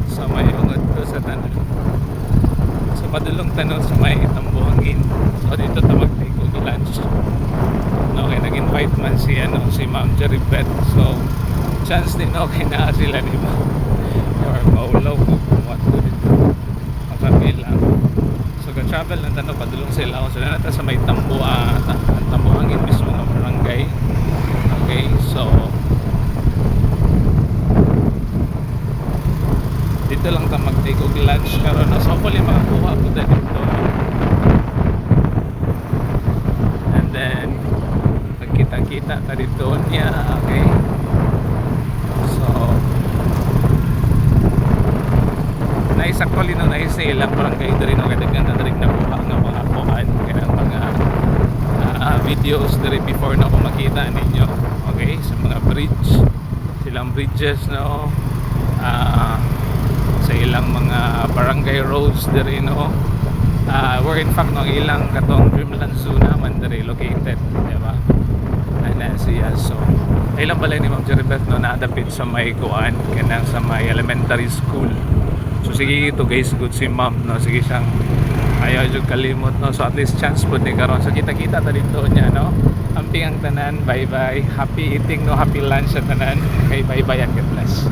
sa may ungod to sa tanan, sa padulong tanon sa may Tambuhangin. So dito ta mag-take og lunch. No, kay nag-invite man si Ma'am Jeribet. So chance din okay na sila ni Ma'am or maulaw kung what to dito makapila. So ka-travel na tanong padulong sila ako. So na sa may Tambuhangin mismo ng barangay. Okay, so dito lang ta mag-take og lunch karon. So hopefully makakuha ko dito. And then magkita-kita ta dito niya. Okay, so nice actually no, nice ilang barangay diri no, kaya ganda diri nakuha nga mga kuhan kaya mga videos diri before na ko makita ninyo. Okay, sa mga bridge, silang bridges no, sa ilang mga barangay roads diri no, where in fact no ilang katong Dreamland Zoo naman diri located, di ba? And then siya, so ilang balay ni Ma'am Jeribet no, nadapit sa may kuan kanang sa may elementary school. So sige ito guys, good si Ma'am no, sige siyang ayaw jud kalimot no, so at least chance po ni karon. So kita-kita ta dito niya no, amping ang tanan, bye bye, happy eating no, happy lunch sa tanan, okay, bye bye and God bless.